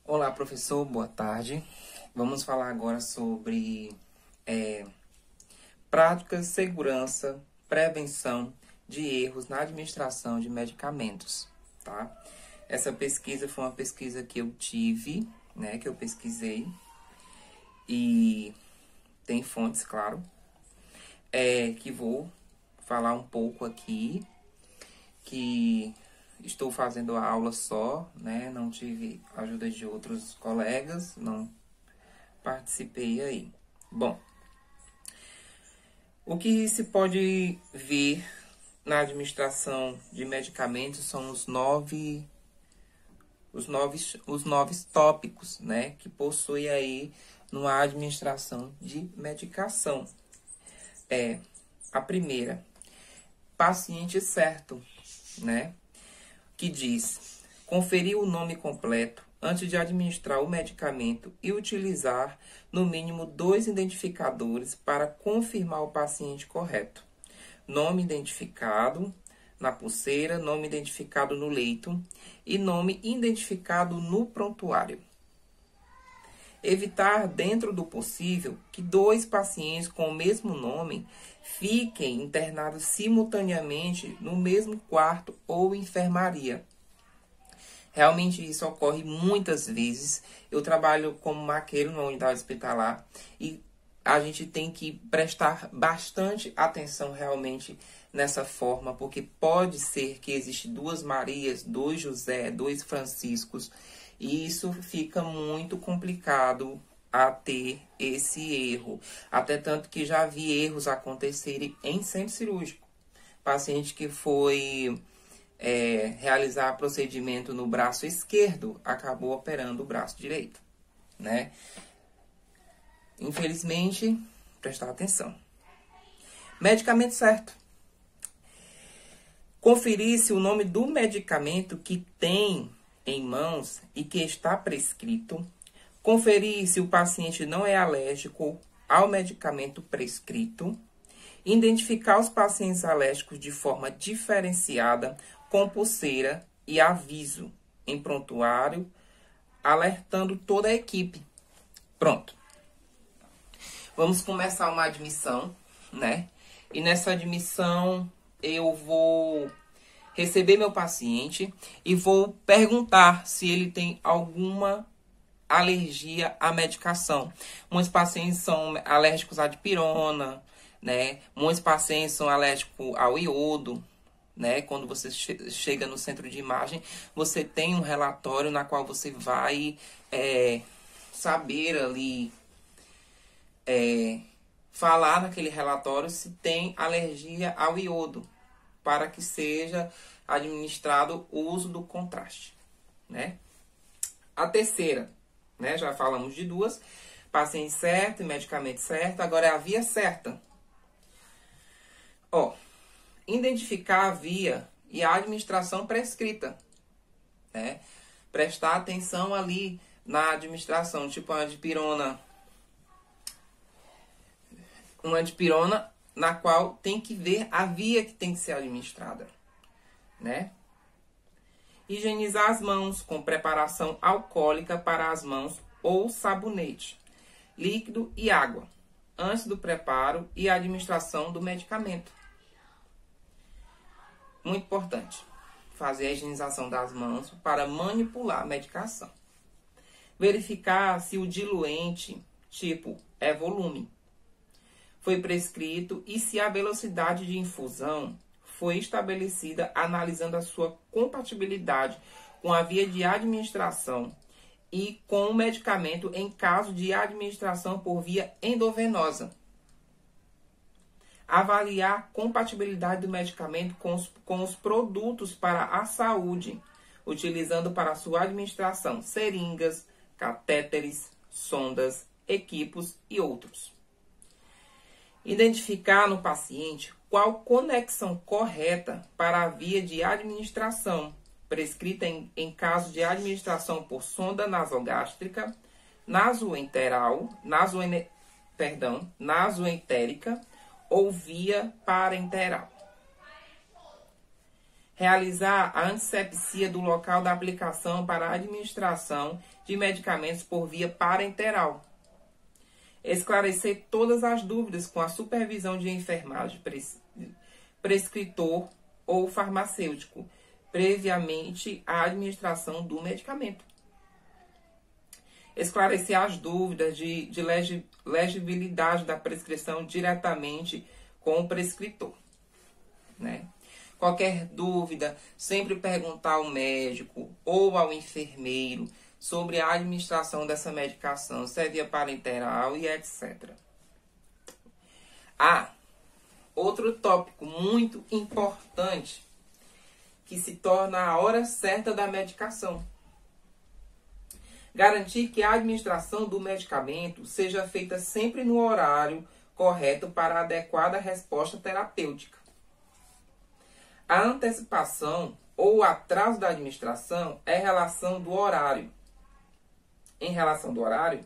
Olá, professor, boa tarde. Vamos falar agora sobre práticas, segurança, prevenção de erros na administração de medicamentos, tá? Essa pesquisa foi uma pesquisa que eu tive, né, que eu pesquisei e tem fontes, claro, que vou falar um pouco aqui, que estou fazendo a aula só, né? Não tive ajuda de outros colegas, não participei aí. Bom, o que se pode ver na administração de medicamentos são os nove tópicos, né? Que possui aí numa administração de medicação. A primeira, paciente certo, né? Que diz: conferir o nome completo antes de administrar o medicamento e utilizar no mínimo 2 identificadores para confirmar o paciente correto. Nome identificado na pulseira, nome identificado no leito e nome identificado no prontuário. Evitar, dentro do possível, que 2 pacientes com o mesmo nome fiquem internados simultaneamente no mesmo quarto ou enfermaria. Realmente isso ocorre muitas vezes. Eu trabalho como maqueiro numa unidade hospitalar e a gente tem que prestar bastante atenção realmente nessa forma, porque pode ser que existe 2 Marias, 2 José, 2 Franciscos, e isso fica muito complicado a ter esse erro. Até tanto que já vi erros acontecerem em centro cirúrgico. Paciente que foi realizar procedimento no braço esquerdo acabou operando o braço direito, né? Infelizmente, prestar atenção. Medicamento certo. Conferir se o nome do medicamento que tem em mãos e que está prescrito. Conferir se o paciente não é alérgico ao medicamento prescrito. Identificar os pacientes alérgicos de forma diferenciada, com pulseira e aviso em prontuário, alertando toda a equipe. Pronto. Vamos começar uma admissão, né? E nessa admissão eu vou receber meu paciente e vou perguntar se ele tem alguma alergia à medicação. Muitos pacientes são alérgicos à dipirona, né? Muitos pacientes são alérgicos ao iodo, né? Quando você chega no centro de imagem, você tem um relatório na qual você vai saber ali, falar naquele relatório se tem alergia ao iodo, para que seja administrado o uso do contraste, né? A terceira, né? Já falamos de 2, paciente certo e medicamento certo, agora é a via certa. Identificar a via e a administração prescrita, né? Prestar atenção ali na administração, tipo uma dipirona na qual tem que ver a via que tem que ser administrada, né? Higienizar as mãos com preparação alcoólica para as mãos ou sabonete, líquido e água, antes do preparo e administração do medicamento. Muito importante, fazer a higienização das mãos para manipular a medicação. Verificar se o diluente, tipo, é volume, foi prescrito e se a velocidade de infusão foi estabelecida analisando a sua compatibilidade com a via de administração e com o medicamento em caso de administração por via endovenosa. Avaliar a compatibilidade do medicamento com os produtos para a saúde, utilizando para sua administração seringas, catéteres, sondas, equipos e outros. Identificar no paciente qual conexão correta para a via de administração, prescrita em caso de administração por sonda nasogástrica, nasoentérica ou via parenteral. Realizar a antisepsia do local da aplicação para a administração de medicamentos por via parenteral. Esclarecer todas as dúvidas com a supervisão de enfermagem, prescritor ou farmacêutico, previamente à administração do medicamento. Esclarecer as dúvidas de legibilidade da prescrição diretamente com o prescritor, né? Qualquer dúvida, sempre perguntar ao médico ou ao enfermeiro sobre a administração dessa medicação, se é via parenteral e etc. Outro tópico muito importante que se torna a hora certa da medicação. Garantir que a administração do medicamento seja feita sempre no horário correto para a adequada resposta terapêutica. A antecipação ou atraso da administração é em relação do horário. Em relação do horário,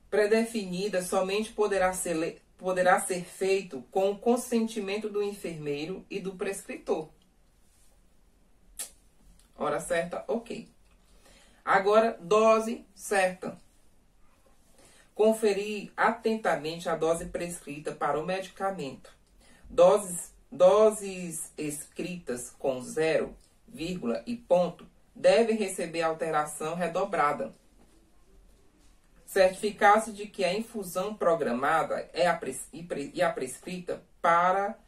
predefinida somente poderá ser feito com o consentimento do enfermeiro e do prescritor. Hora certa, ok. Agora, dose certa. Conferir atentamente a dose prescrita para o medicamento. Doses escritas com 0, vírgula e ponto devem receber alteração redobrada. Certificar-se de que a infusão programada é a prescrita para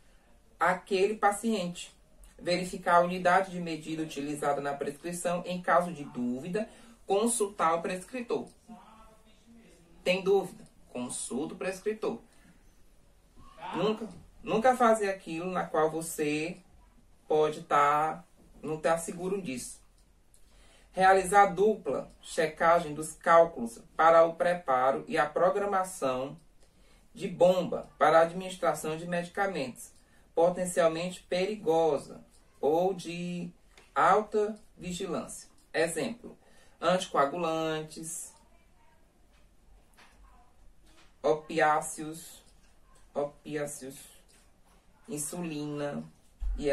aquele paciente. Verificar a unidade de medida utilizada na prescrição. Em caso de dúvida, consultar o prescritor. Tem dúvida? Consulta o prescritor. Nunca fazer aquilo na qual você pode não estar seguro disso. Realizar dupla checagem dos cálculos para o preparo e a programação de bomba para a administração de medicamentos potencialmente perigosa ou de alta vigilância. Exemplo, anticoagulantes, opiáceos, insulina e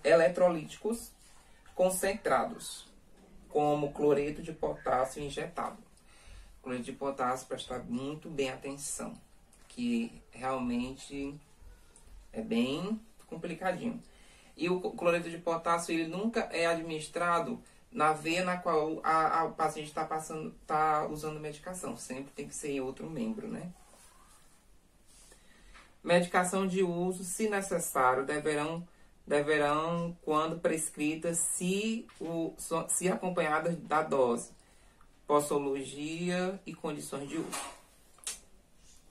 eletrolíticos concentrados, como cloreto de potássio injetado. Cloreto de potássio, prestar muito bem atenção, que realmente é bem complicadinho. E o cloreto de potássio, ele nunca é administrado na veia na qual o paciente está usando medicação. Sempre tem que ser em outro membro, né? Medicação de uso, se necessário, deverão quando prescritas, se acompanhadas da dose, posologia e condições de uso.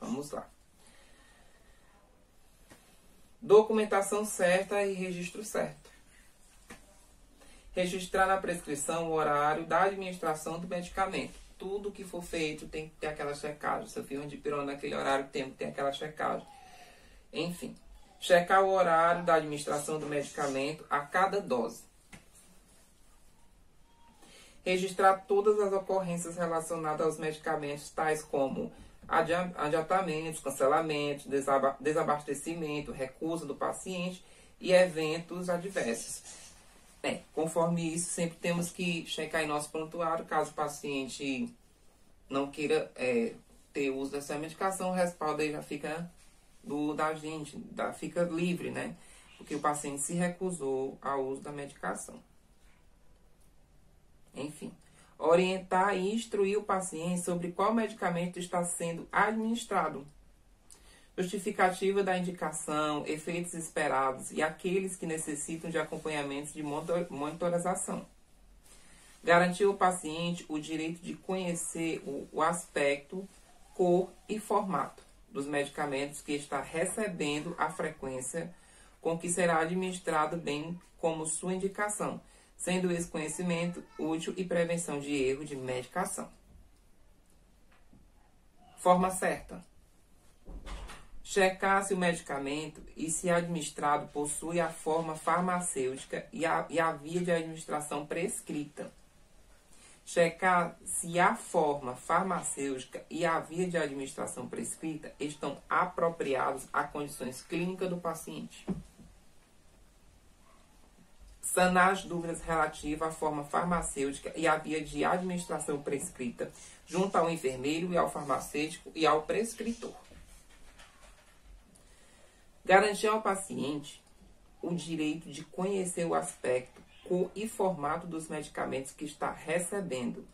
Vamos lá. Documentação certa e registro certo. Registrar na prescrição o horário da administração do medicamento. Tudo que for feito tem que ter aquela checagem. Se eu fiz um dipirona naquele horário, tem que ter aquela checagem. Enfim, checar o horário da administração do medicamento a cada dose. Registrar todas as ocorrências relacionadas aos medicamentos, tais como adiantamentos, cancelamentos, desabastecimento, recusa do paciente e eventos adversos. Conforme isso, sempre temos que checar em nosso prontuário, caso o paciente não queira ter uso dessa medicação, o respaldo aí já fica da gente, fica livre, né? Porque o paciente se recusou ao uso da medicação. Enfim, orientar e instruir o paciente sobre qual medicamento está sendo administrado. Justificativa da indicação, efeitos esperados e aqueles que necessitam de acompanhamento de monitorização. Garantir ao paciente o direito de conhecer o aspecto, cor e formato dos medicamentos que está recebendo, a frequência com que será administrado, bem como sua indicação, sendo esse conhecimento útil e prevenção de erro de medicação. Forma certa. Checar se o medicamento e se administrado possui a forma farmacêutica e a via de administração prescrita. Checar se a forma farmacêutica e a via de administração prescrita estão apropriados a condições clínicas do paciente. sanar as dúvidas relativas à forma farmacêutica e à via de administração prescrita, junto ao enfermeiro e ao farmacêutico e ao prescritor. Garantir ao paciente o direito de conhecer o aspecto, cor e formato dos medicamentos que está recebendo.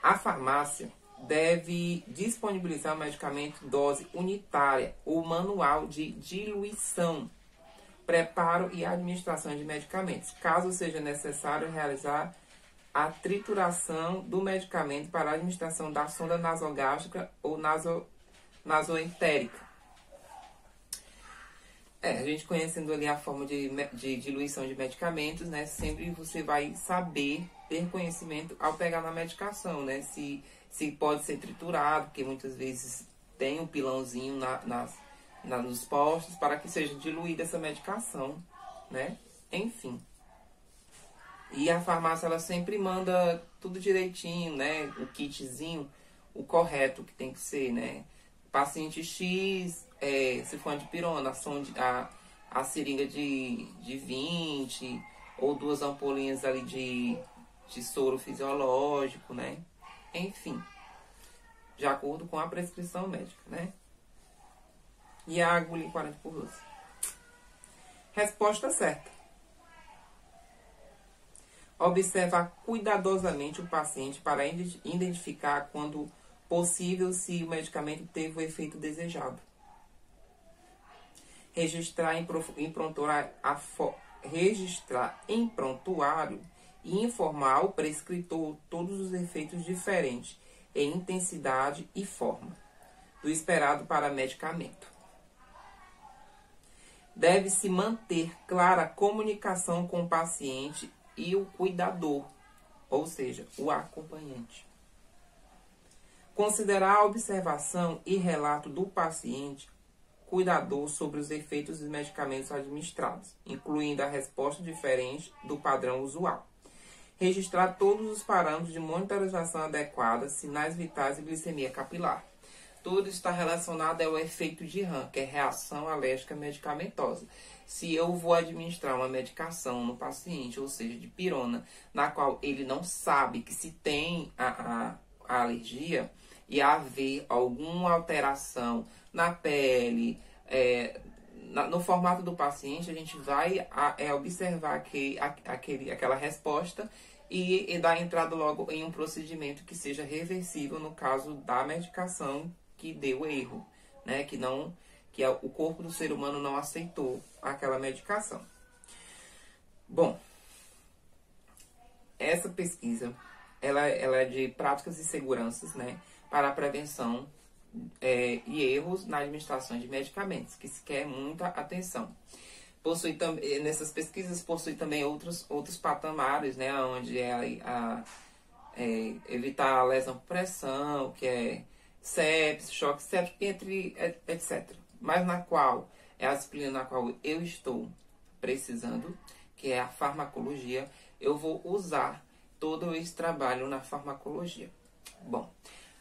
A farmácia deve disponibilizar o medicamento dose unitária ou manual de diluição, preparo e administração de medicamentos, caso seja necessário realizar a trituração do medicamento para a administração da sonda nasogástrica ou nasoentérica. A gente conhecendo ali a forma de diluição de medicamentos, né? Sempre você vai saber, ter conhecimento ao pegar na medicação, né? Se pode ser triturado, porque muitas vezes tem um pilãozinho nos postos para que seja diluída essa medicação, né? Enfim. E a farmácia, ela sempre manda tudo direitinho, né? O kitzinho, o correto que tem que ser, né? Paciente X, se for de pirona, a seringa de 20, ou 2 ampolinhas ali de soro fisiológico, né? Enfim, de acordo com a prescrição médica, né? E a agulha em 40/12. Resposta certa. Observar cuidadosamente o paciente para identificar quando possível se o medicamento teve o efeito desejado. Registrar em prontuário e informar ao prescritor todos os efeitos diferentes em intensidade e forma do esperado para medicamento. Deve-se manter clara a comunicação com o paciente e o cuidador, ou seja, o acompanhante. Considerar a observação e relato do paciente cuidador sobre os efeitos dos medicamentos administrados, incluindo a resposta diferente do padrão usual. Registrar todos os parâmetros de monitorização adequada, sinais vitais e glicemia capilar. Tudo está relacionado ao efeito de RAM, que é reação alérgica medicamentosa. Se eu vou administrar uma medicação no paciente, ou seja, de pirona, na qual ele não sabe que se tem a alergia e haver alguma alteração na pele, no formato do paciente, a gente vai observar aquela resposta e dar entrada logo em um procedimento que seja reversível no caso da medicação que deu erro, né? Que o corpo do ser humano não aceitou aquela medicação. Bom, essa pesquisa ela é de práticas e seguranças, né, para a prevenção e erros na administração de medicamentos, que se quer muita atenção. Nessas pesquisas possui também outros patamares, né, onde evitar a lesão por pressão, que é sepsis, choque séptico, etc. Mas na qual é a disciplina na qual eu estou precisando, que é a farmacologia, eu vou usar todo esse trabalho na farmacologia. Bom,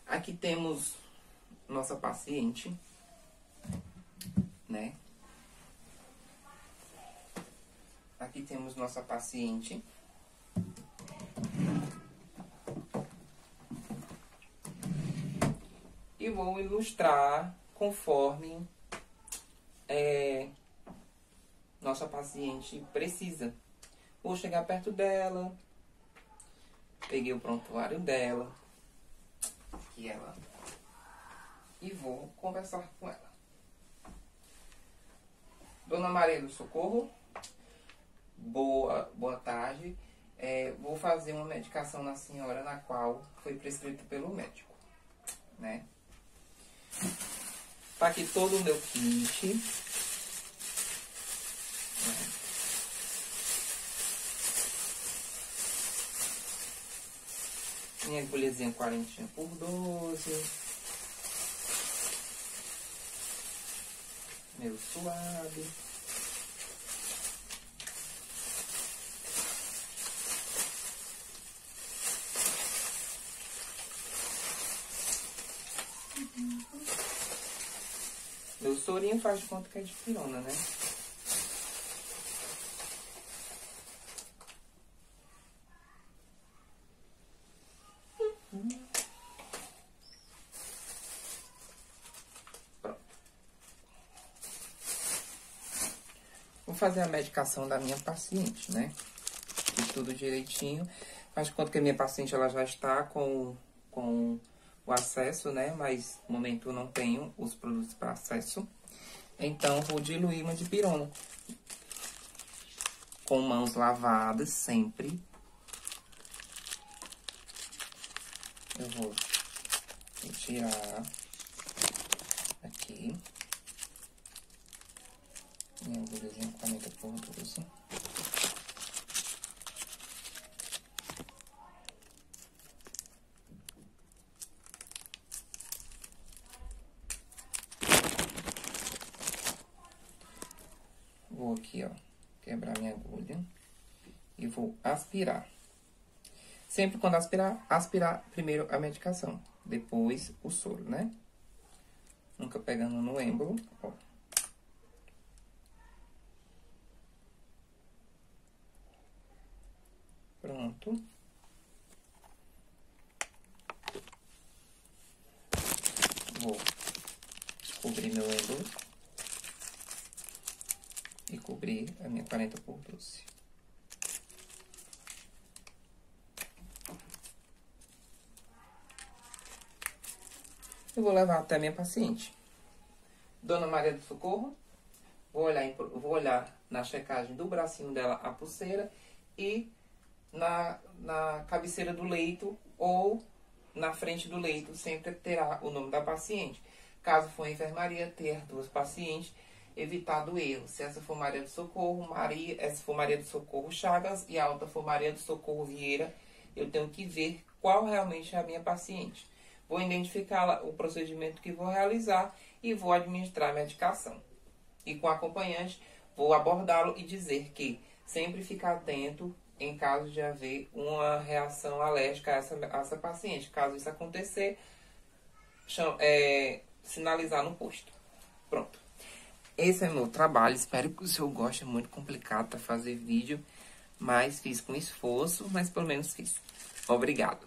aqui temos nossa paciente, né? Aqui temos nossa paciente. E vou ilustrar conforme nossa paciente precisa. Vou chegar perto dela. Peguei o prontuário dela. E vou conversar com ela. Dona Maria do Socorro, boa tarde. Vou fazer uma medicação na senhora, na qual foi prescrita pelo médico, né? Tá aqui todo o meu kit. Minha agulhazinha 40/12. Meu suave. Meu sorinho faz de conta que é de pirona, né? Pronto. Vou fazer a medicação da minha paciente, né? Fiz tudo direitinho. Faz de conta que a minha paciente, ela já está com o acesso, né? Mas, no momento, eu não tenho os produtos para acesso. Então, vou diluir uma dipirona. Com mãos lavadas, sempre. Eu vou retirar aqui. Minha agulhazinha 40x12. Vou aqui, ó, quebrar minha agulha e vou aspirar. Sempre quando aspirar primeiro a medicação, depois o soro, né? Nunca pegando no êmbolo, ó. Pronto. Vou cobrir meu êmbolo. E cobrir a minha 40x12. Eu vou levar até a minha paciente. Dona Maria do Socorro. Vou olhar na checagem do bracinho dela a pulseira e na cabeceira do leito ou na frente do leito sempre terá o nome da paciente. Caso for enfermaria, ter duas pacientes, evitado o erro. Se essa for Maria do Socorro, essa for Maria do Socorro Chagas e a outra for Maria do Socorro Vieira, eu tenho que ver qual realmente é a minha paciente. Vou identificar o procedimento que vou realizar e vou administrar a medicação. E com o acompanhante, vou abordá-lo e dizer que sempre ficar atento em caso de haver uma reação alérgica a essa paciente. Caso isso acontecer, sinalizar no posto. Pronto. Esse é o meu trabalho. Espero que o senhor goste. É muito complicado para fazer vídeo, mas fiz com esforço, mas pelo menos fiz. Obrigado.